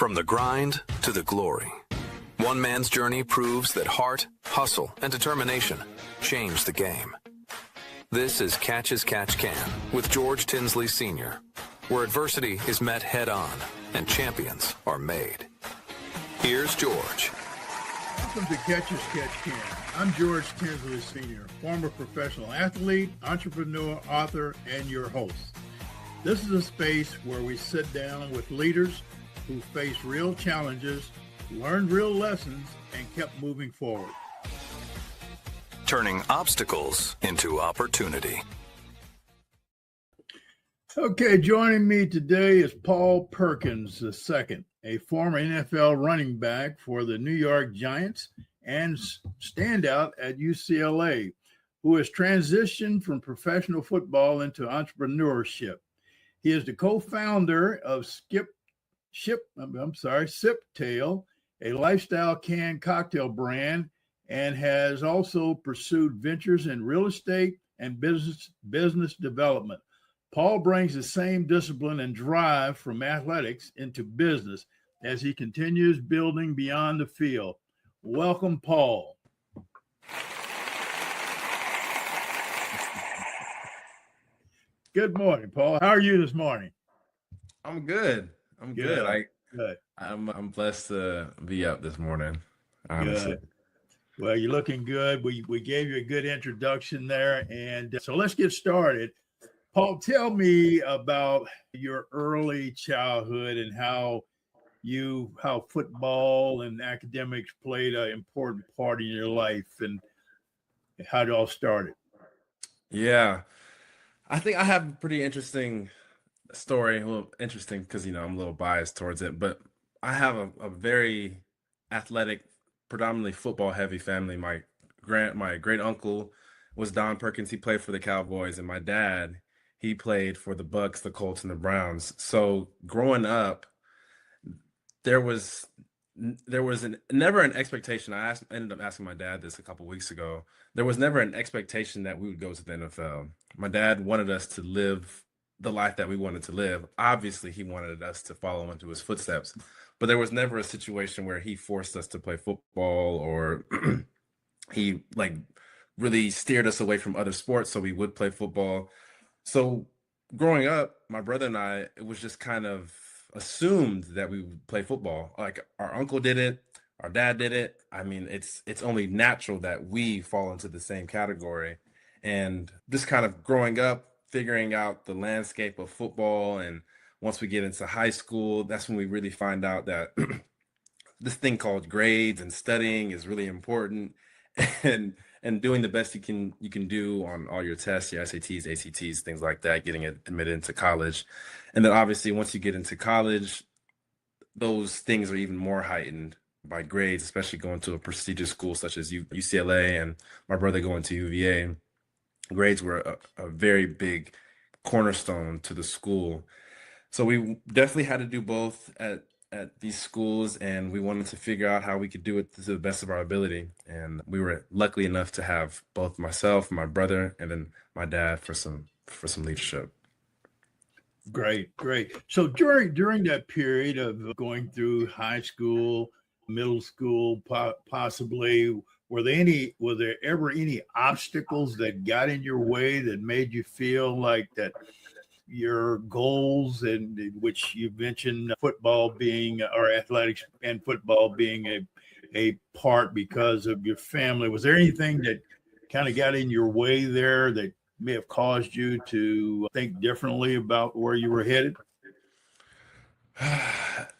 From the grind to the glory, one man's journey proves that heart, hustle, and determination change the game. This is Catch as Catch Can with George Tinsley Sr., where adversity is met head-on and champions are made. Here's George. Welcome to Catch as Catch Can. I'm George Tinsley Sr., former professional athlete, entrepreneur, author, and your host. This is a space where we sit down with leaders who face real challenges, learned real lessons, and kept moving forward. Turning obstacles into opportunity. Okay, joining me today is Paul Perkins II, a former NFL running back for the New York Giants and standout at UCLA, who has transitioned from professional football into entrepreneurship. He is the co-founder of Siptail, a lifestyle canned cocktail brand, and has also pursued ventures in real estate and business development. Paul brings the same discipline and drive from athletics into business as he continues building beyond the field. Welcome, Paul. Good morning, Paul. How are you this morning? I'm good. Good. Good. I'm blessed to be up this morning. Honestly. Good. Well, you're looking good. We gave you a good introduction there, and so let's get started. Paul, tell me about your early childhood and how football and academics played an important part in your life and how it all started. Yeah. I think I have a pretty interesting story. A little interesting because, I'm a little biased towards it, but I have a very athletic, predominantly football heavy family. My great uncle was Don Perkins. He played for the Cowboys, and my dad, he played for the Bucks, the Colts, and the Browns. So growing up, there was never an expectation. Ended up asking my dad this a couple weeks ago. There was never an expectation that we would go to the NFL. My dad wanted us to live the life that we wanted to live. Obviously, he wanted us to follow into his footsteps, but there was never a situation where he forced us to play football or he really steered us away from other sports so we would play football. So growing up, my brother and I, it was just kind of assumed that we would play football. Like our uncle did it, our dad did it. I mean, it's only natural that we fall into the same category. And just kind of growing up, figuring out the landscape of football, and once we get into high school, that's when we really find out that this thing called grades and studying is really important, and doing the best you can do on all your tests, your SATs, ACTs, things like that, getting admitted into college. And then obviously once you get into college, those things are even more heightened by grades, especially going to a prestigious school such as UCLA and my brother going to UVA. Grades were a very big cornerstone to the school. So we definitely had to do both at these schools, and we wanted to figure out how we could do it to the best of our ability. And we were lucky enough to have both myself, my brother, and then my dad for some leadership. Great. So during that period of going through high school, middle school, possibly, were there ever any obstacles that got in your way that made you feel like that your goals, and which you mentioned football being, or athletics and football being a part because of your family? Was there anything that kind of got in your way there that may have caused you to think differently about where you were headed?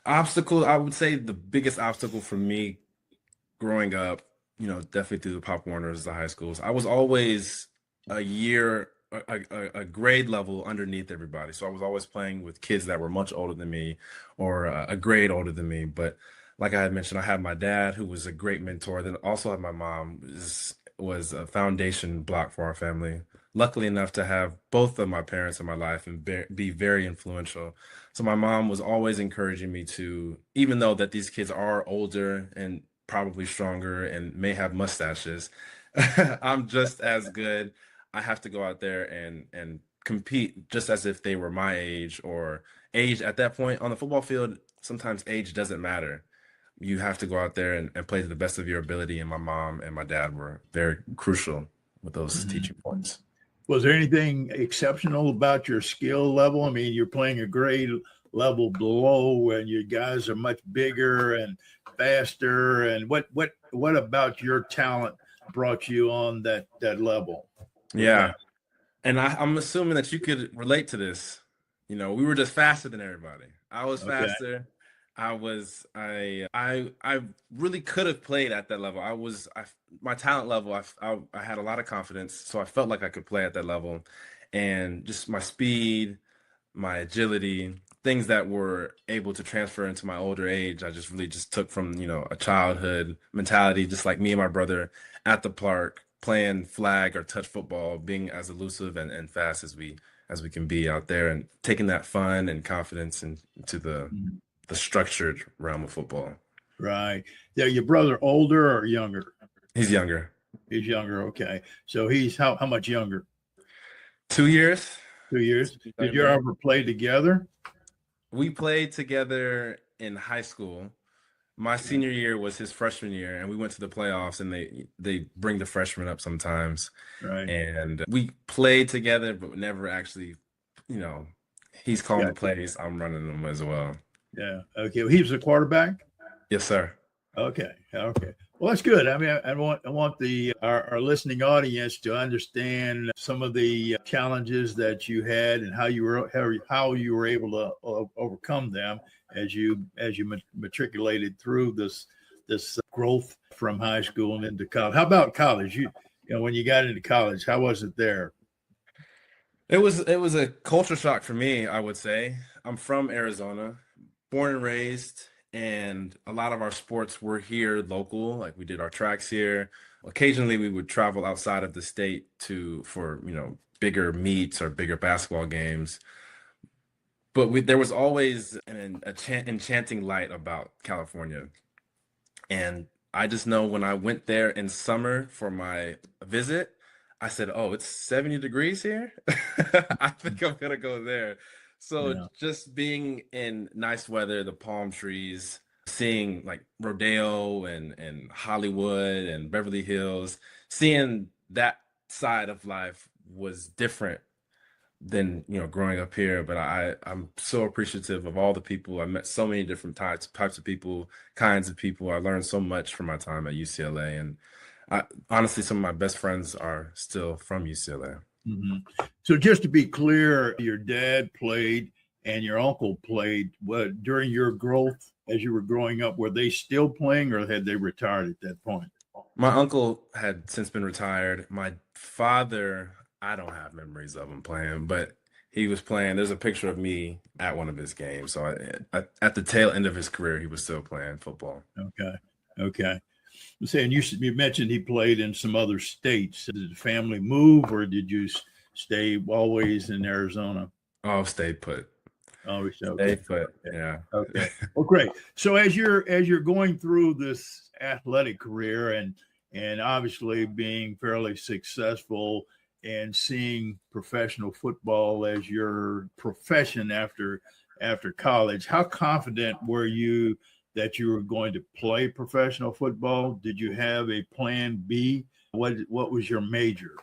Obstacle, I would say the biggest obstacle for me growing up, definitely through the Pop Warners, the high schools, I was always a grade level underneath everybody. So I was always playing with kids that were much older than me or a grade older than me. But like I had mentioned, I had my dad, who was a great mentor. Then also had my mom, was a foundation block for our family. Luckily enough to have both of my parents in my life and be very influential. So my mom was always encouraging me to, even though that these kids are older and probably stronger and may have mustaches, I'm just as good. I have to go out there and compete just as if they were my age or age at that point on the football field. sometimes age doesn't matter. You have to go out there and play to the best of your ability. And my mom and my dad were very crucial with those Mhm. teaching points. Was there anything exceptional about your skill level? I mean, you're playing a grade level below, and you guys are much bigger and faster. And what about your talent brought you on that level? Yeah. And I'm assuming that you could relate to this. You know, we were just faster than everybody. I was Okay. faster. I really could have played at that level. My talent level, I had a lot of confidence, so I felt like I could play at that level. And just my speed, my agility, things that were able to transfer into my older age, I just really just took from, a childhood mentality, just like me and my brother at the park playing flag or touch football, being as elusive and fast as we can be out there, and taking that fun and confidence into Mhm. the structured realm of football. Right. Yeah, your brother older or younger? He's younger. He's younger. Okay. So he's how much younger? 2 years. 2 years. He's Did you younger. ever play together? We played together in high school. My senior year was his freshman year, and we went to the playoffs, and they bring the freshmen up sometimes. Right. And we played together, but never actually, you know, he's calling Yeah. the plays, I'm running them as well. Yeah. Okay. Well, he was a quarterback. Yes, sir. Okay. Okay. Well, that's good. I mean, I want the our listening audience to understand some of the challenges that you had and how you were able to overcome them as you matriculated through this growth from high school and into college. How about college? When you got into college, how was it there? It was a culture shock for me, I would say. I'm from Arizona, born and raised, and a lot of our sports were here local. Like we did our tracks here. Occasionally we would travel outside of the state for, bigger meets or bigger basketball games. But there was always an enchanting light about California. And I just know when I went there in summer for my visit, I said, "Oh, it's 70 degrees here. I think I'm gonna go there." So Yeah. just being in nice weather, the palm trees, seeing like Rodeo and Hollywood and Beverly Hills, seeing that side of life was different than growing up here. But I'm so appreciative of all the people. I met so many different types of people, kinds of people. I learned so much from my time at UCLA, and honestly, some of my best friends are still from UCLA. Hmm. So just to be clear, your dad played and your uncle played. What during your growth as you were growing up? Were they still playing, or had they retired at that point? My uncle had since been retired. My father, I don't have memories of him playing, but he was playing. There's a picture of me at one of his games. So at the tail end of his career, he was still playing football. Okay, okay. Saying you mentioned he played in some other states. Did the family move, or did you stay always in Arizona? Oh, stay put. Always Stay okay. put. Okay. Yeah. Okay. Well, great. So as you're going through this athletic career and obviously being fairly successful and seeing professional football as your profession after college, how confident were you that you were going to play professional football? Did you have a plan B? What was your major?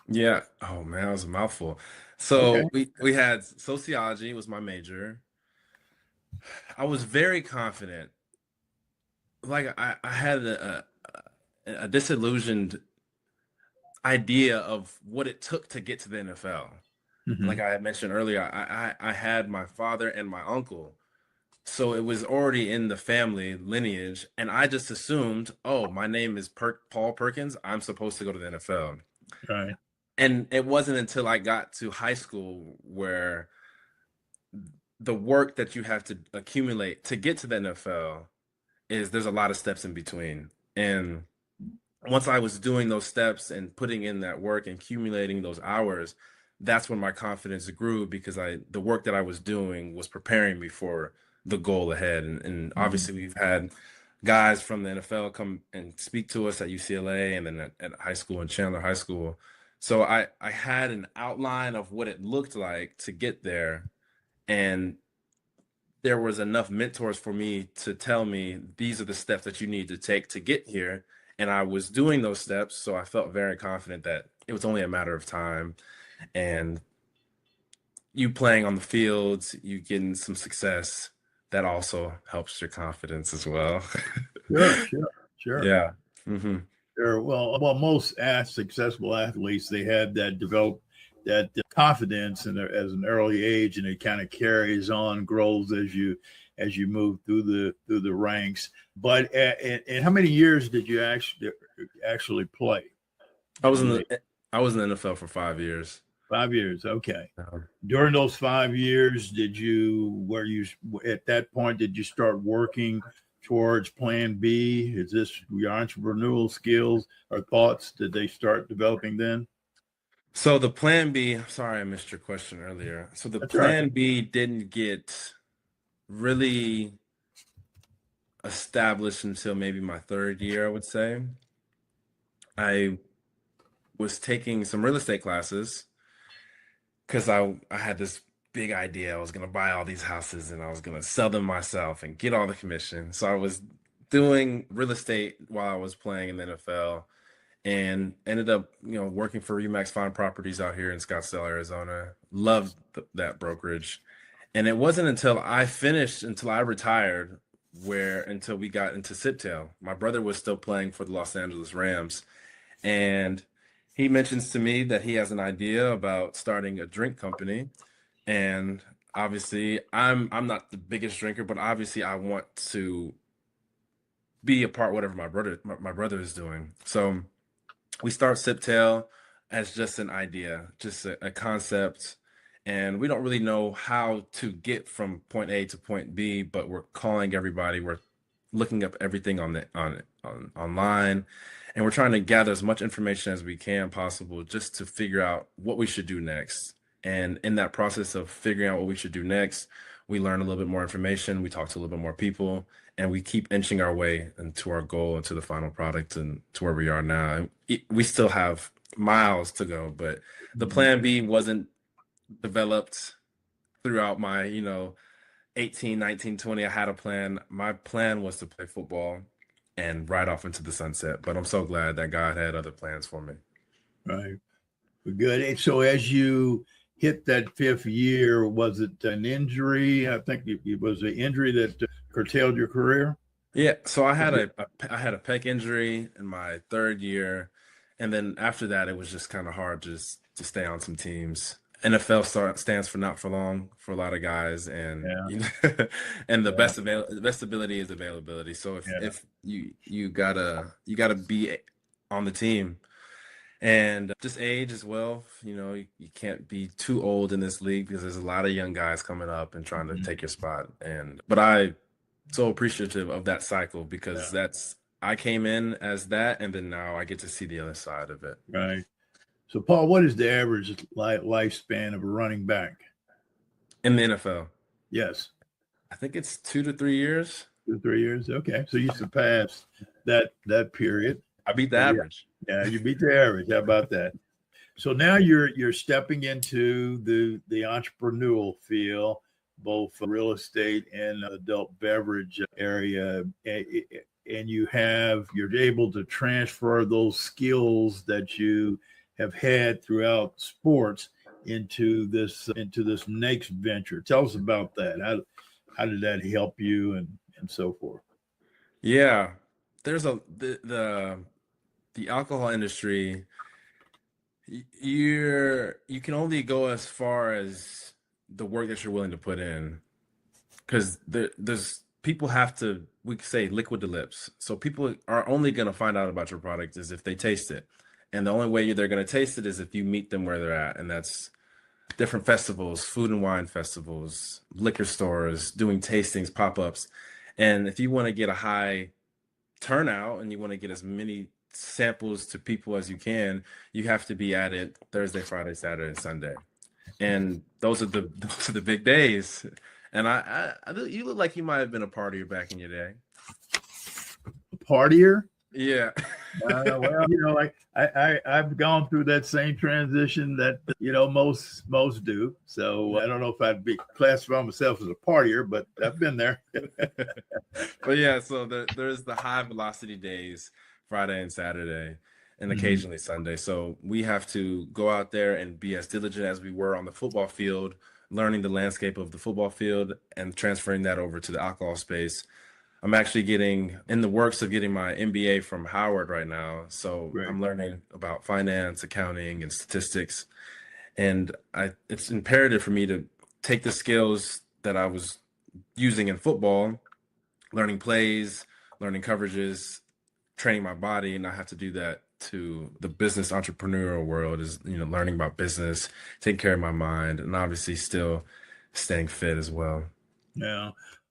Yeah. Oh man, that was a mouthful. Okay. So we had sociology was my major. I was very confident. Like I had a disillusioned idea of what it took to get to the NFL. Like Hmm. I had mentioned earlier, I had my father and my uncle. So it was already in the family lineage, and I just assumed, oh, my name is Paul Perkins. I'm supposed to go to the NFL. Right. And it wasn't until I got to high school where the work that you have to accumulate to get to the NFL there's a lot of steps in between. And once I was doing those steps and putting in that work and accumulating those hours, that's when my confidence grew because the work that I was doing was preparing me for the goal ahead. And Mhm. obviously we've had guys from the NFL come and speak to us at UCLA and then at high school and Chandler High School. So I had an outline of what it looked like to get there. And there was enough mentors for me to tell me these are the steps that you need to take to get here. And I was doing those steps. So I felt very confident that it was only a matter of time. And you playing on the fields, you getting some success, that also helps your confidence as well. Sure. Yeah. Mm-hmm. Sure. Well, most successful athletes, they have that develop that confidence as an early age, and it kind of carries on, grows as you move through the ranks. But and how many years did you actually play? I was in the NFL for 5 years. 5 years. Okay. During those 5 years, at that point, did you start working towards plan B? Is this your entrepreneurial skills or thoughts? Did they start developing then? So the plan B, sorry, I missed your question earlier. So the That's plan right. B didn't get really established until maybe my 3rd year, I would say. I was taking some real estate classes because I had this big idea. I was going to buy all these houses and I was going to sell them myself and get all the commission. So I was doing real estate while I was playing in the NFL, and ended up, working for Remax Fine Properties out here in Scottsdale, Arizona. Loved that brokerage. And it wasn't until I retired, until we got into Siptail. My brother was still playing for the Los Angeles Rams. And he mentions to me that he has an idea about starting a drink company. And obviously I'm not the biggest drinker, but obviously I want to be a part whatever my brother is doing. So we start Siptail as just an idea, just a concept, and we don't really know how to get from point A to point B, but we're calling everybody, we're looking up everything online, and we're trying to gather as much information as we can possible just to figure out what we should do next. And in that process of figuring out what we should do next, we learn a little bit more information, we talk to a little bit more people, and we keep inching our way into our goal, into the final product, and to where we are now. We still have miles to go, but the plan B wasn't developed throughout my, 18, 19, 20. I had a plan. My plan was to play football and ride off into the sunset, but I'm so glad that God had other plans for me. Right. Good. And so as you hit that 5th year, was it an injury? I think it was an injury that curtailed your career. Yeah, so I had a pec injury in my 3rd year, and then after that, it was just kind of hard just to stay on some teams. NFL stands for not for long for a lot of guys, and and the best ability is availability. So if you gotta be on the team. And just age as well. You can't be too old in this league because there's a lot of young guys coming up and trying to take your spot. But I'm so appreciative of that cycle because I came in as that, and then now I get to see the other side of it. Right. So, Paul, what is the average lifespan of a running back in the NFL? Yes, I think it's 2 to 3 years. 2 to 3 years. Okay, so you surpassed that period. I beat the average. Yeah, you beat the average. How about that? So now you're stepping into the entrepreneurial field, both real estate and adult beverage area, and you're able to transfer those skills that you have had throughout sports into this next venture. Tell us about that. How did that help you and so forth? Yeah, there's the alcohol industry. You can only go as far as the work that you're willing to put in, because there's people have to, we could say, liquid to lips. So people are only going to find out about your product is if they taste it, and the only way they're going to taste it is if you meet them where they're at, and that's different festivals, food and wine festivals, liquor stores, doing tastings, pop-ups. And if you want to get a high turnout and you want to get as many samples to people as you can, you have to be at it Thursday, Friday, Saturday, and Sunday. And those are the big days. And you look like you might have been a partier back in your day. Partier? Yeah. Well, I've gone through that same transition that most do. So I don't know if I'd be classify myself as a partier, but I've been there. But yeah, so there's the high velocity days, Friday and Saturday, and occasionally Sunday. So we have to go out there and be as diligent as we were on the football field, learning the landscape of the football field and transferring that over to the alcohol space. I'm actually getting in the works of getting my MBA from Howard right now. So Right. I'm learning about finance, accounting, and statistics. And it's imperative for me to take the skills that I was using in football, learning plays, learning coverages, training my body, and I have to do that to the business entrepreneurial world is, learning about business, taking care of my mind, and obviously still staying fit as well. Yeah.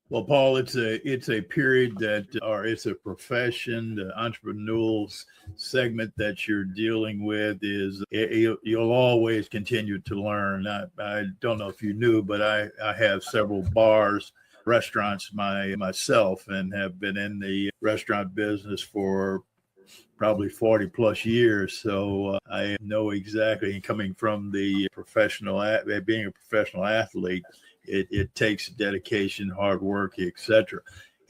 Well, Paul, it's a period it's a profession. The entrepreneurial segment that you're dealing with you'll always continue to learn. I don't know if you knew, but I have several bars, restaurants myself, and have been in the restaurant business for probably 40 plus years. So I know exactly, coming from the being a professional athlete, it takes dedication, hard work, etc.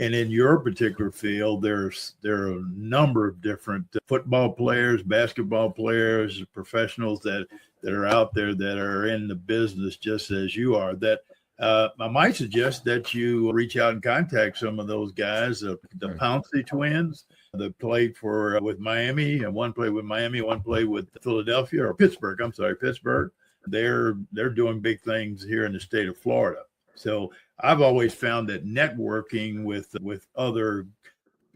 And in your particular field, there are a number of different football players, basketball players, professionals that are out there that are in the business just as you are. That I might suggest that you reach out and contact some of those guys, the Pouncey twins that played with Miami, and one played with Miami, one played with Philadelphia or Pittsburgh. I'm sorry, Pittsburgh. They're doing big things here in the state of Florida. So I've always found that networking with other,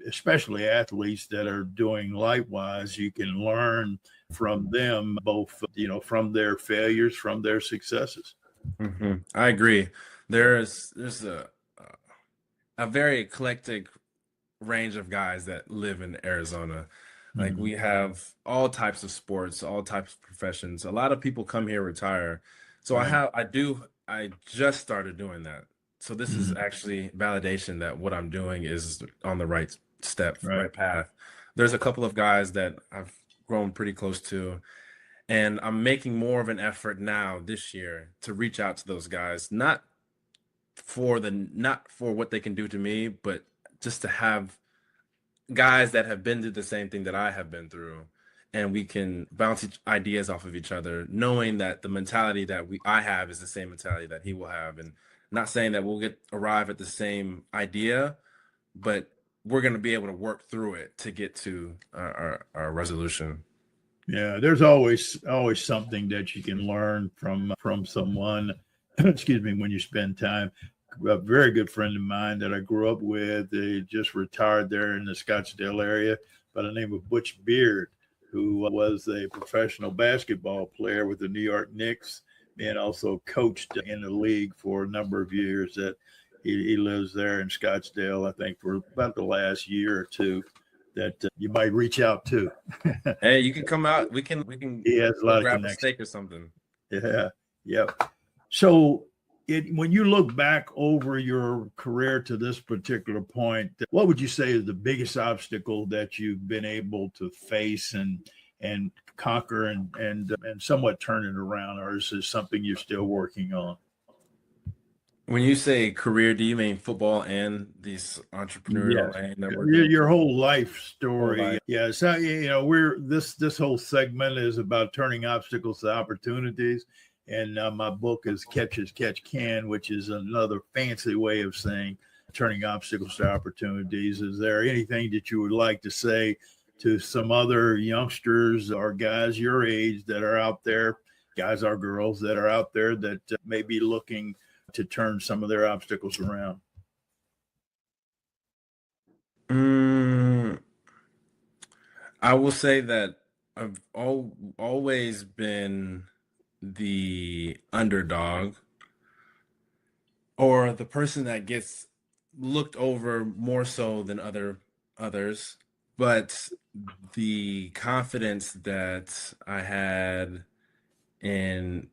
especially athletes that are doing likewise, you can learn from them, both from their failures, from their successes. I agree. There's a very eclectic range of guys that live in Arizona. Like we have all types of sports, all types of professions. A lot of people come here, retire. So Right. I just started doing that. So this is actually validation that what I'm doing is on the right step, Right. right path. There's a couple of guys that I've grown pretty close to, and I'm making more of an effort now this year to reach out to those guys, not for what they can do to me, but just to have guys that have been through the same thing that I have been through, and we can bounce ideas off of each other, knowing that the mentality that I have is the same mentality that he will have, and not saying that we'll arrive at the same idea, but we're going to be able to work through it to get to our resolution. Yeah, there's always something that you can learn from someone. Excuse me, when you spend time. A very good friend of mine that I grew up with, he just retired there in the Scottsdale area by the name of Butch Beard, who was a professional basketball player with the New York Knicks and also coached in the league for a number of years. That he lives there in Scottsdale, I think, for about the last year or two. That you might reach out to. Hey, you can come out. We can He has a lot of grab a connections. steak or something. Yeah. Yep. So when you look back over your career to this particular point, what would you say is the biggest obstacle that you've been able to face and conquer and somewhat turn it around, or is this something you're still working on? When you say career, do you mean football and these entrepreneurial and networking? Your whole life story. Whole life. Yeah. So we're this whole segment is about turning obstacles to opportunities. And my book is Catch as Catch Can, which is another fancy way of saying turning obstacles to opportunities. Is there anything that you would like to say to some other youngsters or guys your age that are out there, guys or girls that are out there that may be looking to turn some of their obstacles around? I will say that I've always been the underdog, or the person that gets looked over more so than others. But the confidence that I had in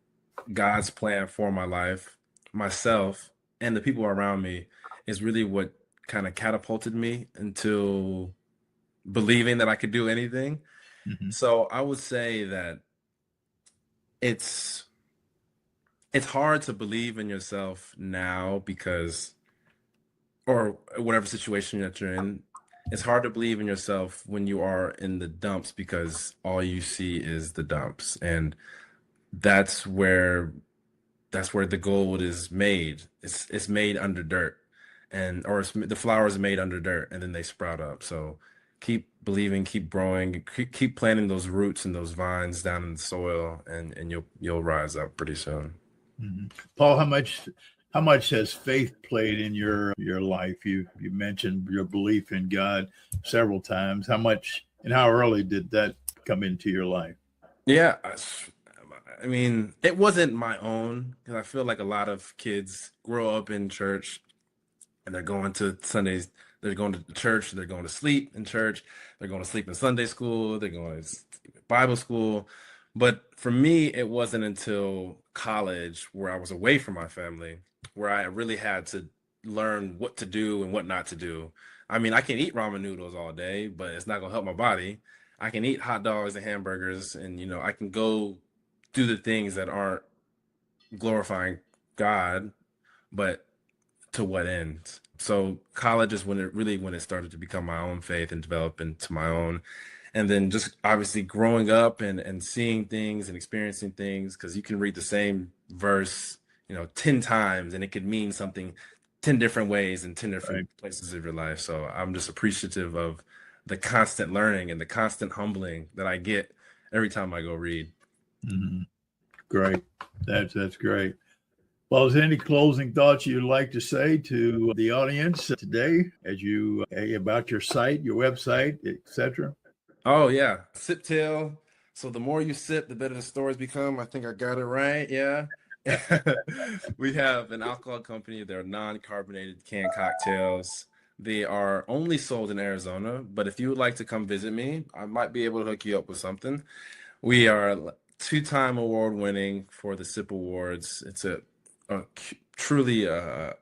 God's plan for my life, myself, and the people around me is really what kind of catapulted me into believing that I could do anything. Mhm. So I would say that it's hard to believe in yourself now because, or whatever situation that you're in, it's hard to believe in yourself when you are in the dumps because all you see is the dumps. And that's where the gold is made. It's made under dirt, and or the flowers are made under dirt, and then they sprout up. So keep believing, keep growing, keep planting those roots and those vines down in the soil, and you'll rise up pretty soon. Mhm. Paul, how much has faith played in your life? You mentioned your belief in God several times. How much and how early did that come into your life? Yeah, I mean, it wasn't my own because I feel like a lot of kids grow up in church and they're going to Sundays, they're going to church, they're going to sleep in church, they're going to sleep in Sunday school, they're going to Bible school. But for me, it wasn't until college where I was away from my family where I really had to learn what to do and what not to do. I mean, I can eat ramen noodles all day, but it's not going to help my body. I can eat hot dogs and hamburgers, and I can go do the things that aren't glorifying God, but to what end? So college is when it started to become my own faith and develop into my own. And then just obviously growing up and seeing things and experiencing things, because you can read the same verse, 10 times and it could mean something 10 different ways in 10 different places of your life. So I'm just appreciative of the constant learning and the constant humbling that I get every time I go read. Mhm. Great. That's great. Well, is there any closing thoughts you'd like to say to the audience today about your site, your website, etc.? Oh yeah, sip till. So the more you sip, the better the stories become. I think I got it right. Yeah. We have an alcohol company. They're non-carbonated canned cocktails. They are only sold in Arizona, but if you would like to come visit me, I might be able to hook you up with something. We are two-time award winning for the Sip Awards. It's truly a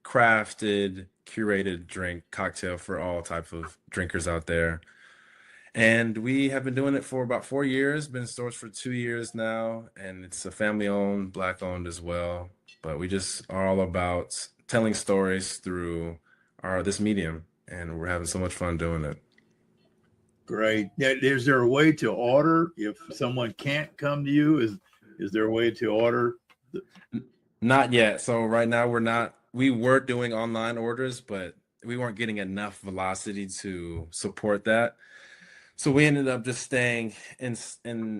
crafted, curated drink cocktail for all types of drinkers out there. And we have been doing it for about 4 years, been in stores for 2 years now, and it's a family owned, Black owned as well. But we just are all about telling stories through this medium, and we're having so much fun doing it. Great. Yeah, is there a way to order if someone can't come to you? Is there a way to order? Not yet. So right now we were doing online orders, but we weren't getting enough velocity to support that. So we ended up just staying in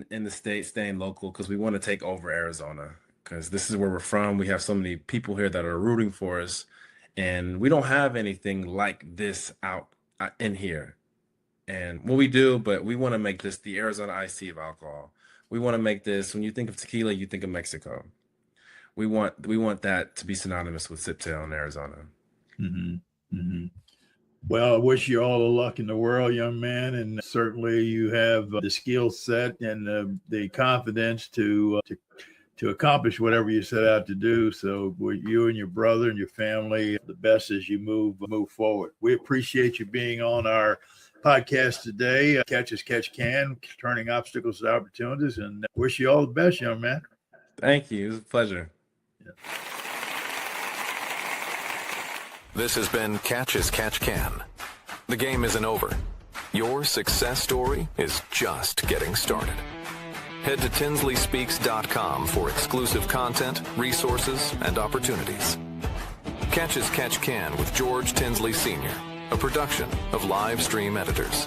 the state, staying local, because we want to take over Arizona, because this is where we're from. We have so many people here that are rooting for us, and we don't have anything like this out in here. And well, we do, but we want to make this the Arizona iced tea of alcohol. We want to make this, when you think of tequila, you think of Mexico. We want that to be synonymous with Siptail in Arizona. Mm-hmm. Mm-hmm. Well, I wish you all the luck in the world, young man, and certainly you have the skill set and the confidence to accomplish whatever you set out to do. So, with you and your brother and your family, the best as you move forward. We appreciate you being on our podcast today. Catch as catch can, turning obstacles to opportunities, and wish you all the best, young man. Thank you. It was a pleasure. Yeah. This has been Catch as Catch Can. The game isn't over. Your success story is just getting started. Head to tinsleyspeaks.com for exclusive content, resources, and opportunities. Catch as Catch Can with George Tinsley Sr., a production of Live Stream Editors.